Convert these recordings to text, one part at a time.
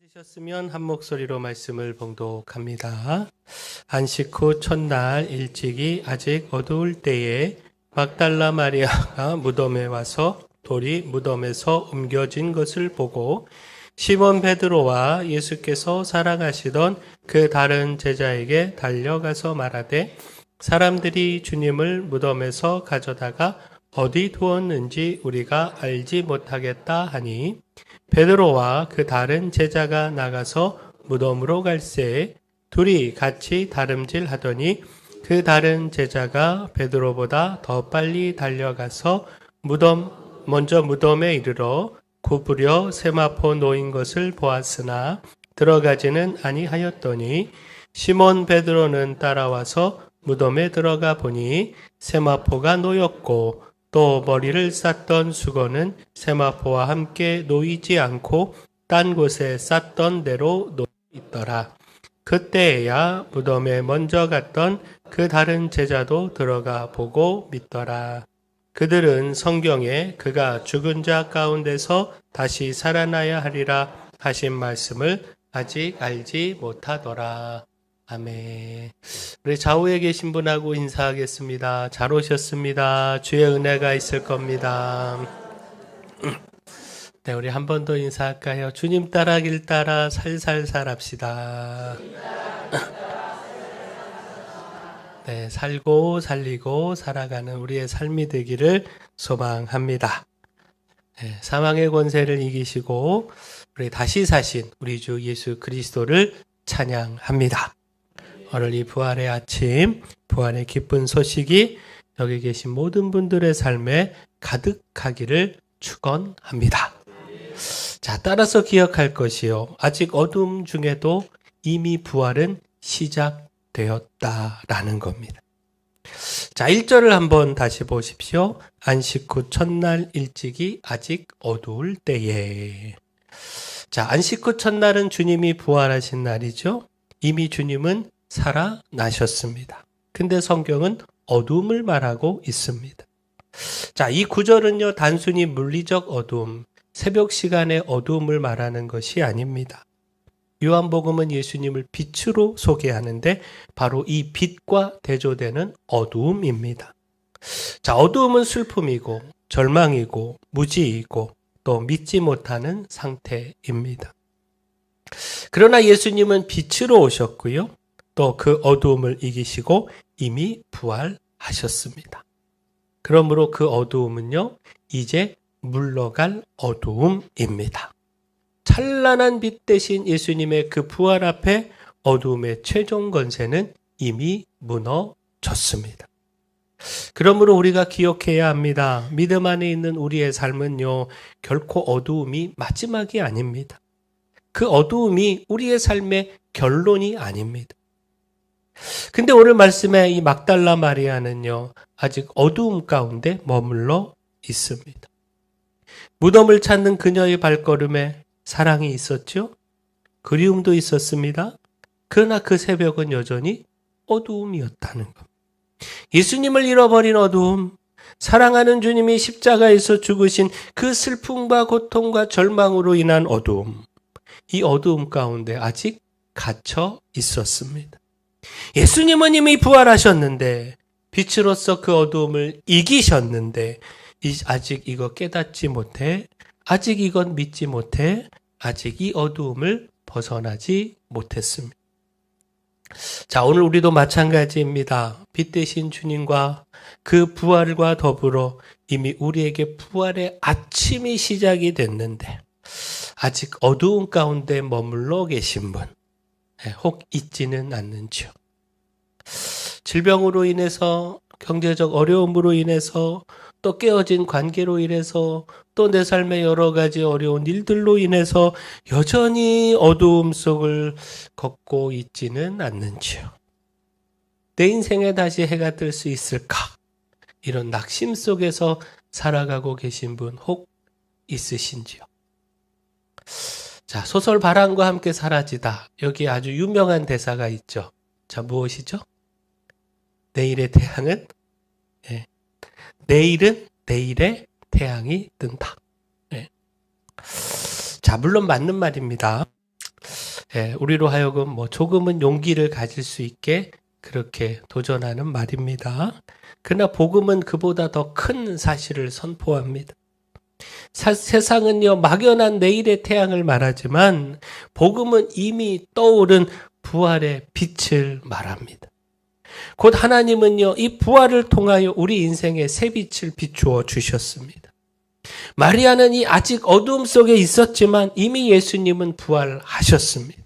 찾으셨으면 한 목소리로 말씀을 봉독합니다. 안식 후 첫날 일찍이 아직 어두울 때에 막달라 마리아가 무덤에 와서 돌이 무덤에서 옮겨진 것을 보고 시몬 베드로와 예수께서 사랑하시던 그 다른 제자에게 달려가서 말하되 사람들이 주님을 무덤에서 가져다가 어디 두었는지 우리가 알지 못하겠다 하니 베드로와 그 다른 제자가 나가서 무덤으로 갈새 둘이 같이 다름질 하더니 그 다른 제자가 베드로보다 더 빨리 달려가서 먼저 무덤에 이르러 구부려 세마포 놓인 것을 보았으나 들어가지는 아니하였더니 시몬 베드로는 따라와서 무덤에 들어가 보니 세마포가 놓였고 또 머리를 쌌던 수건은 세마포와 함께 놓이지 않고 딴 곳에 쌌던 대로 놓여 있더라. 그때야 무덤에 먼저 갔던 그 다른 제자도 들어가 보고 믿더라. 그들은 성경에 그가 죽은 자 가운데서 다시 살아나야 하리라 하신 말씀을 아직 알지 못하더라. 아멘. 우리 좌우에 계신 분하고 인사하겠습니다. 잘 오셨습니다. 주의 은혜가 있을 겁니다. 네, 우리 한 번 더 인사할까요? 주님 따라 길 따라 살살살 합시다. 네, 살고 살리고 살아가는 우리의 삶이 되기를 소망합니다. 네, 사망의 권세를 이기시고 우리 다시 사신 우리 주 예수 그리스도를 찬양합니다. 오늘 이 부활의 아침, 부활의 기쁜 소식이 여기 계신 모든 분들의 삶에 가득하기를 축원합니다. 자, 따라서 기억할 것이요. 아직 어둠 중에도 이미 부활은 시작되었다라는 겁니다. 자, 1절을 한번 다시 보십시오. 안식 후 첫날 일찍이 아직 어두울 때에. 자, 안식 후 첫날은 주님이 부활하신 날이죠. 이미 주님은 살아나셨습니다. 근데 성경은 어둠을 말하고 있습니다. 자, 이 구절은요, 단순히 물리적 어둠, 새벽 시간의 어둠을 말하는 것이 아닙니다. 요한복음은 예수님을 빛으로 소개하는데 바로 이 빛과 대조되는 어두움입니다. 자, 어두움은 슬픔이고 절망이고 무지이고 또 믿지 못하는 상태입니다. 그러나 예수님은 빛으로 오셨고요. 또 그 어두움을 이기시고 이미 부활하셨습니다. 그러므로 그 어두움은요, 이제 물러갈 어두움입니다. 찬란한 빛 대신 예수님의 그 부활 앞에 어두움의 최종 권세는 이미 무너졌습니다. 그러므로 우리가 기억해야 합니다. 믿음 안에 있는 우리의 삶은요, 결코 어두움이 마지막이 아닙니다. 그 어두움이 우리의 삶의 결론이 아닙니다. 근데 오늘 말씀에 이 막달라 마리아는요, 아직 어두움 가운데 머물러 있습니다. 무덤을 찾는 그녀의 발걸음에 사랑이 있었죠? 그리움도 있었습니다. 그러나 그 새벽은 여전히 어두움이었다는 것. 예수님을 잃어버린 어두움, 사랑하는 주님이 십자가에서 죽으신 그 슬픔과 고통과 절망으로 인한 어두움, 이 어두움 가운데 아직 갇혀 있었습니다. 예수님은 이미 부활하셨는데 빛으로서 그 어두움을 이기셨는데 아직 이거 깨닫지 못해, 아직 이건 믿지 못해, 아직 이 어두움을 벗어나지 못했습니다. 자, 오늘 우리도 마찬가지입니다. 빛 대신 주님과 그 부활과 더불어 이미 우리에게 부활의 아침이 시작이 됐는데 아직 어두움 가운데 머물러 계신 분 혹 있지는 않는지요. 질병으로 인해서, 경제적 어려움으로 인해서, 또 깨어진 관계로 인해서, 또 내 삶의 여러 가지 어려운 일들로 인해서 여전히 어두움 속을 걷고 있지는 않는지요. 내 인생에 다시 해가 뜰 수 있을까? 이런 낙심 속에서 살아가고 계신 분 혹 있으신지요? 자, 소설 바람과 함께 사라지다. 여기 아주 유명한 대사가 있죠. 자, 무엇이죠? 내일의 태양은 내일은 내일의 태양이 뜬다. 자, 물론 맞는 말입니다. 우리로 하여금 조금은 용기를 가질 수 있게 그렇게 도전하는 말입니다. 그러나 복음은 그보다 더 큰 사실을 선포합니다. 세상은요, 막연한 내일의 태양을 말하지만 복음은 이미 떠오른 부활의 빛을 말합니다. 곧 하나님은요, 이 부활을 통하여 우리 인생에 새빛을 비추어 주셨습니다. 마리아는 이 아직 어두움 속에 있었지만 이미 예수님은 부활하셨습니다.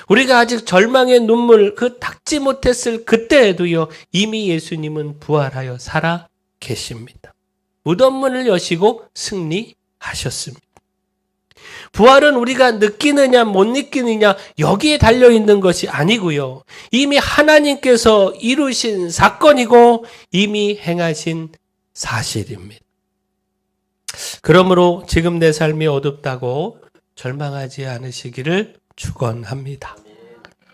우리가 아직 절망의 눈물 닦지 못했을 그때에도요, 이미 예수님은 부활하여 살아 계십니다. 무덤문을 여시고 승리하셨습니다. 부활은 우리가 느끼느냐 못 느끼느냐 여기에 달려있는 것이 아니고요. 이미 하나님께서 이루신 사건이고 이미 행하신 사실입니다. 그러므로 지금 내 삶이 어둡다고 절망하지 않으시기를 축원합니다.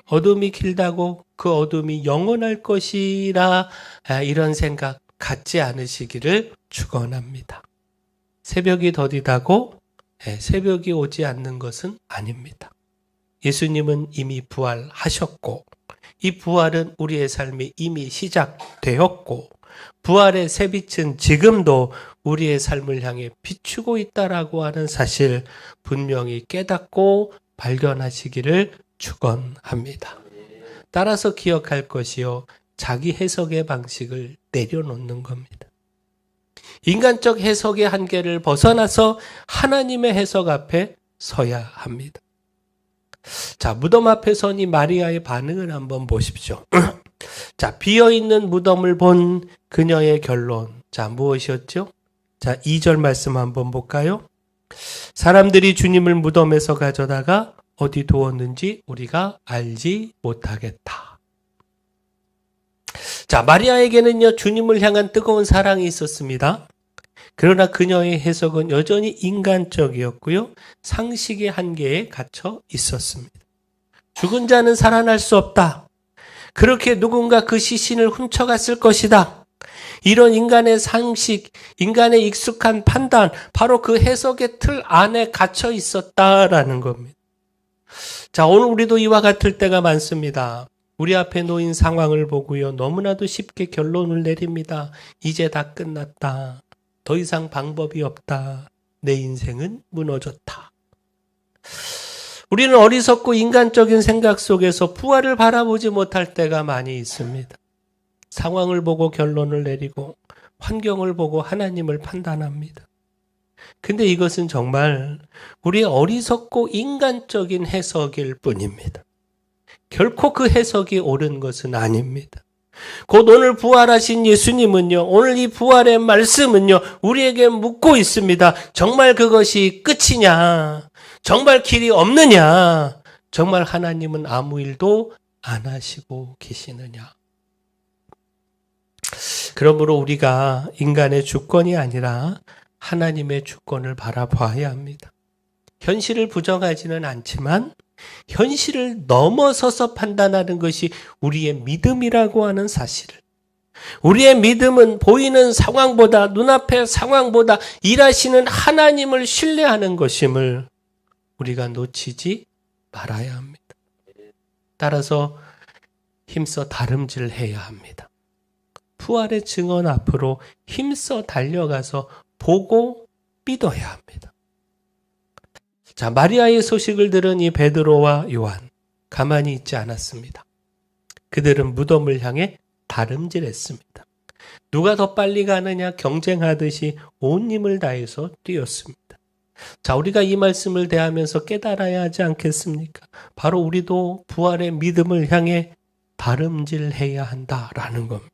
어둠이 길다고 그 어둠이 영원할 것이라 이런 생각 갖지 않으시기를 축원합니다. 새벽이 더디다고 새벽이 오지 않는 것은 아닙니다. 예수님은 이미 부활하셨고 이 부활은 우리의 삶에 이미 시작되었고 부활의 새빛은 지금도 우리의 삶을 향해 비추고 있다라고 하는 사실 분명히 깨닫고 발견하시기를 축원합니다. 따라서 기억할 것이요, 자기 해석의 방식을 내려놓는 겁니다. 인간적 해석의 한계를 벗어나서 하나님의 해석 앞에 서야 합니다. 자, 무덤 앞에 선 이 마리아의 반응을 한번 보십시오. 자, 비어있는 무덤을 본 그녀의 결론. 자, 무엇이었죠? 자, 2절 말씀 한번 볼까요? 사람들이 주님을 무덤에서 가져다가 어디 두었는지 우리가 알지 못하겠다. 자, 마리아에게는요, 주님을 향한 뜨거운 사랑이 있었습니다. 그러나 그녀의 해석은 여전히 인간적이었고요, 상식의 한계에 갇혀 있었습니다. 죽은 자는 살아날 수 없다. 그렇게 누군가 그 시신을 훔쳐갔을 것이다. 이런 인간의 상식, 인간의 익숙한 판단, 바로 그 해석의 틀 안에 갇혀 있었다라는 겁니다. 자, 오늘 우리도 이와 같을 때가 많습니다. 우리 앞에 놓인 상황을 보고요, 너무나도 쉽게 결론을 내립니다. 이제 다 끝났다. 더 이상 방법이 없다. 내 인생은 무너졌다. 우리는 어리석고 인간적인 생각 속에서 부활을 바라보지 못할 때가 많이 있습니다. 상황을 보고 결론을 내리고 환경을 보고 하나님을 판단합니다. 근데 이것은 정말 우리의 어리석고 인간적인 해석일 뿐입니다. 결코 그 해석이 옳은 것은 아닙니다. 곧 오늘 부활하신 예수님은요, 오늘 이 부활의 말씀은요, 우리에게 묻고 있습니다. 정말 그것이 끝이냐? 정말 길이 없느냐? 정말 하나님은 아무 일도 안 하시고 계시느냐? 그러므로 우리가 인간의 주권이 아니라 하나님의 주권을 바라봐야 합니다. 현실을 부정하지는 않지만 현실을 넘어서서 판단하는 것이 우리의 믿음이라고 하는 사실을, 우리의 믿음은 보이는 상황보다, 눈앞의 상황보다 일하시는 하나님을 신뢰하는 것임을 우리가 놓치지 말아야 합니다. 따라서 힘써 다름질해야 합니다. 부활의 증언 앞으로 힘써 달려가서 보고 믿어야 합니다. 자, 마리아의 소식을 들은 이 베드로와 요한, 가만히 있지 않았습니다. 그들은 무덤을 향해 다름질했습니다. 누가 더 빨리 가느냐 경쟁하듯이 온 힘을 다해서 뛰었습니다. 자, 우리가 이 말씀을 대하면서 깨달아야 하지 않겠습니까? 바로 우리도 부활의 믿음을 향해 다름질해야 한다라는 겁니다.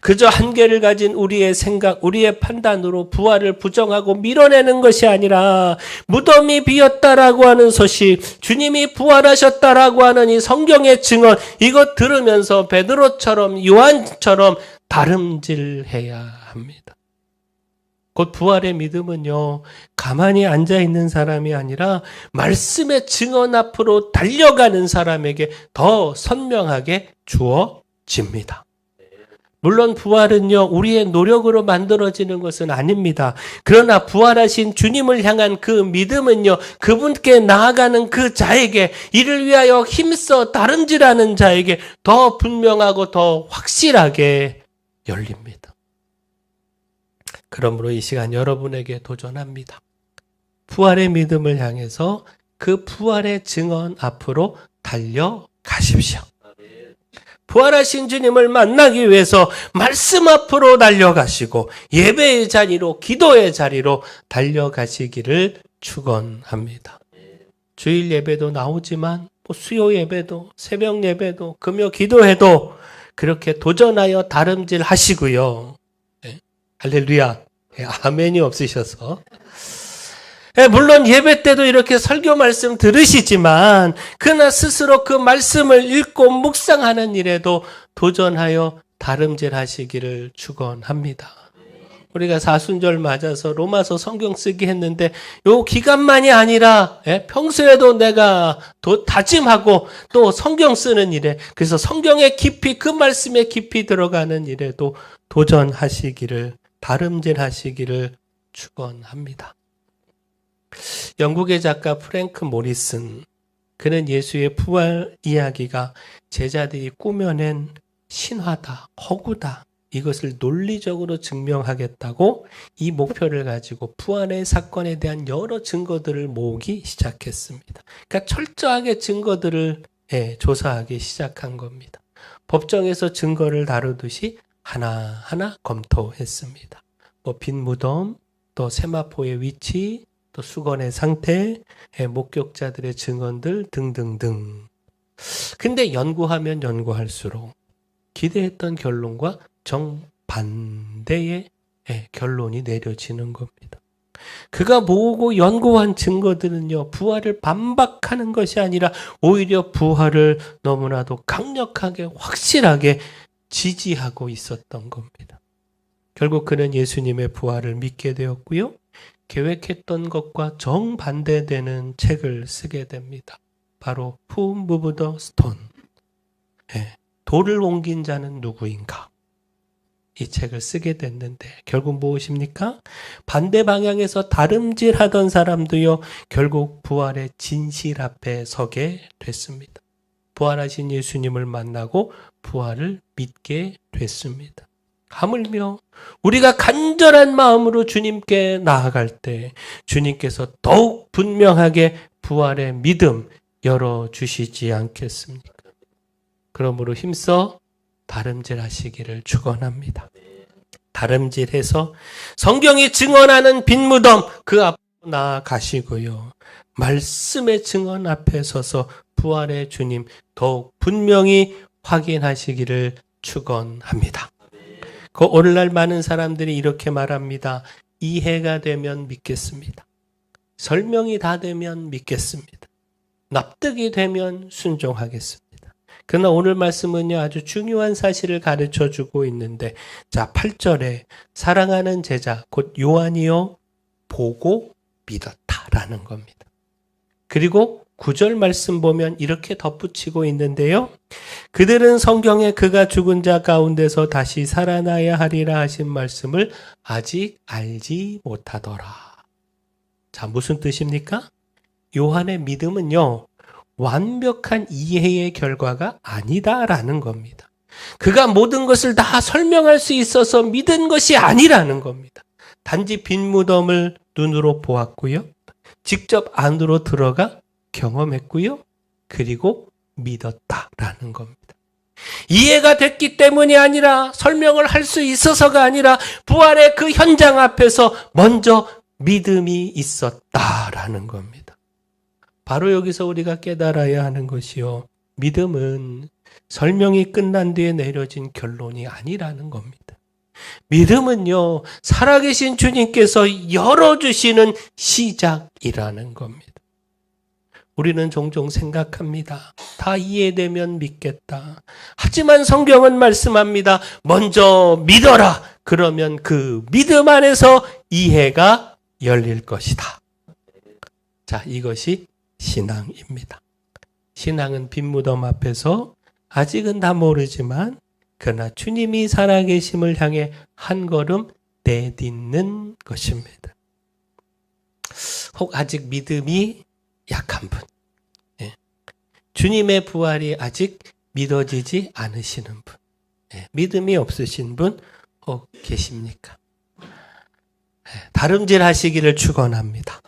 그저 한계를 가진 우리의 생각, 우리의 판단으로 부활을 부정하고 밀어내는 것이 아니라 무덤이 비었다라고 하는 소식, 주님이 부활하셨다라고 하는 이 성경의 증언, 이것 들으면서 베드로처럼 요한처럼 다름질해야 합니다. 곧 부활의 믿음은요, 가만히 앉아있는 사람이 아니라 말씀의 증언 앞으로 달려가는 사람에게 더 선명하게 주어집니다. 물론 부활은요, 우리의 노력으로 만들어지는 것은 아닙니다. 그러나 부활하신 주님을 향한 그 믿음은요, 그분께 나아가는 그 자에게, 이를 위하여 힘써 다름질하는 자에게 더 분명하고 더 확실하게 열립니다. 그러므로 이 시간 여러분에게 도전합니다. 부활의 믿음을 향해서 그 부활의 증언 앞으로 달려가십시오. 부활하신 주님을 만나기 위해서 말씀 앞으로 달려가시고 예배의 자리로, 기도의 자리로 달려가시기를 축원합니다. 주일 예배도 나오지만 수요 예배도, 새벽 예배도, 금요 기도해도 그렇게 도전하여 다름질 하시고요. 네. 할렐루야. 네, 아멘이 없으셔서. 물론 예배 때도 이렇게 설교 말씀 들으시지만 그러나 스스로 그 말씀을 읽고 묵상하는 일에도 도전하여 다름질 하시기를 축원합니다. 우리가 사순절 맞아서 로마서 성경 쓰기 했는데 요 기간만이 아니라 평소에도 내가 다짐하고 또 성경 쓰는 일에, 그래서 성경에 깊이, 그 말씀에 깊이 들어가는 일에도 도전하시기를, 다름질 하시기를 축원합니다. 영국의 작가 프랭크 모리슨, 그는 예수의 부활 이야기가 제자들이 꾸며낸 신화다, 허구다, 이것을 논리적으로 증명하겠다고 이 목표를 가지고 부활의 사건에 대한 여러 증거들을 모으기 시작했습니다. 그러니까 철저하게 증거들을 조사하기 시작한 겁니다. 법정에서 증거를 다루듯이 하나하나 검토했습니다. 빈 무덤, 또 세마포의 위치, 또 수건의 상태, 목격자들의 증언들 등등등. 근데 연구하면 연구할수록 기대했던 결론과 정반대의 결론이 내려지는 겁니다. 그가 모으고 연구한 증거들은요, 부활을 반박하는 것이 아니라 오히려 부활을 너무나도 강력하게, 확실하게 지지하고 있었던 겁니다. 결국 그는 예수님의 부활을 믿게 되었고요. 계획했던 것과 정반대되는 책을 쓰게 됩니다. 바로 Who Moved the Stone? 돌을 옮긴 자는 누구인가? 이 책을 쓰게 됐는데 결국 무엇입니까? 반대 방향에서 다름질하던 사람도요, 결국 부활의 진실 앞에 서게 됐습니다. 부활하신 예수님을 만나고 부활을 믿게 됐습니다. 하물며 우리가 간절한 마음으로 주님께 나아갈 때 주님께서 더욱 분명하게 부활의 믿음 열어주시지 않겠습니까? 그러므로 힘써 다름질하시기를 축원합니다. 다름질해서 성경이 증언하는 빈 무덤 그 앞으로 나아가시고요. 말씀의 증언 앞에 서서 부활의 주님 더욱 분명히 확인하시기를 축원합니다. 그 오늘날 많은 사람들이 이렇게 말합니다. 이해가 되면 믿겠습니다. 설명이 다 되면 믿겠습니다. 납득이 되면 순종하겠습니다. 그러나 오늘 말씀은요, 아주 중요한 사실을 가르쳐 주고 있는데, 자, 8절에 사랑하는 제자, 곧 요한이요, 보고 믿었다라는 겁니다. 그리고 9절 말씀 보면 이렇게 덧붙이고 있는데요. 그들은 성경에 그가 죽은 자 가운데서 다시 살아나야 하리라 하신 말씀을 아직 알지 못하더라. 자, 무슨 뜻입니까? 요한의 믿음은요, 완벽한 이해의 결과가 아니다라는 겁니다. 그가 모든 것을 다 설명할 수 있어서 믿은 것이 아니라는 겁니다. 단지 빈 무덤을 눈으로 보았고요. 직접 안으로 들어가 경험했고요. 그리고 믿었다라는 겁니다. 이해가 됐기 때문이 아니라, 설명을 할 수 있어서가 아니라 부활의 그 현장 앞에서 먼저 믿음이 있었다라는 겁니다. 바로 여기서 우리가 깨달아야 하는 것이요, 믿음은 설명이 끝난 뒤에 내려진 결론이 아니라는 겁니다. 믿음은요, 살아계신 주님께서 열어주시는 시작이라는 겁니다. 우리는 종종 생각합니다. 다 이해되면 믿겠다. 하지만 성경은 말씀합니다. 먼저 믿어라. 그러면 그 믿음 안에서 이해가 열릴 것이다. 자, 이것이 신앙입니다. 신앙은 빈 무덤 앞에서 아직은 다 모르지만 그러나 주님이 살아계심을 향해 한 걸음 내딛는 것입니다. 혹 아직 믿음이 약한 분, 주님의 부활이 아직 믿어지지 않으시는 분, 믿음이 없으신 분 혹 계십니까? 다름질 하시기를 축원합니다.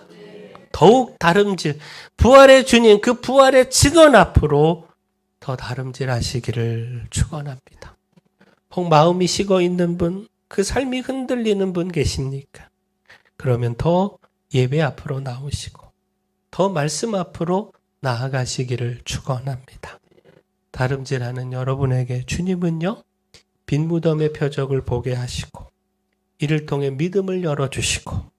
더욱 다름질, 부활의 주님, 그 부활의 증언 앞으로 더 다름질 하시기를 축원합니다. 혹 마음이 식어 있는 분, 그 삶이 흔들리는 분 계십니까? 그러면 더 예배 앞으로 나오시고 더 말씀 앞으로 나아가시기를 축원합니다. 다름질하는 여러분에게 주님은요, 빈 무덤의 표적을 보게 하시고 이를 통해 믿음을 열어주시고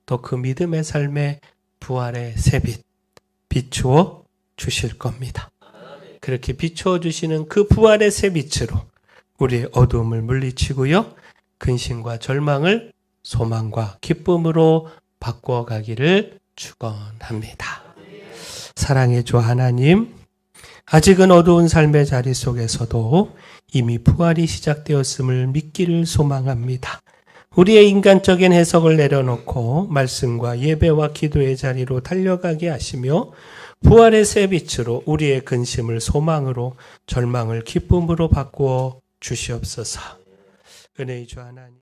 또 그 믿음의 삶에 부활의 새빛 비추어 주실 겁니다. 그렇게 비추어 주시는 그 부활의 새빛으로 우리의 어두움을 물리치고요, 근심과 절망을 소망과 기쁨으로 바꾸어 가기를 축원합니다. 사랑의 주 하나님, 아직은 어두운 삶의 자리 속에서도 이미 부활이 시작되었음을 믿기를 소망합니다. 우리의 인간적인 해석을 내려놓고 말씀과 예배와 기도의 자리로 달려가게 하시며 부활의 새빛으로 우리의 근심을 소망으로, 절망을 기쁨으로 바꾸어 주시옵소서. 은혜의 주 하나님.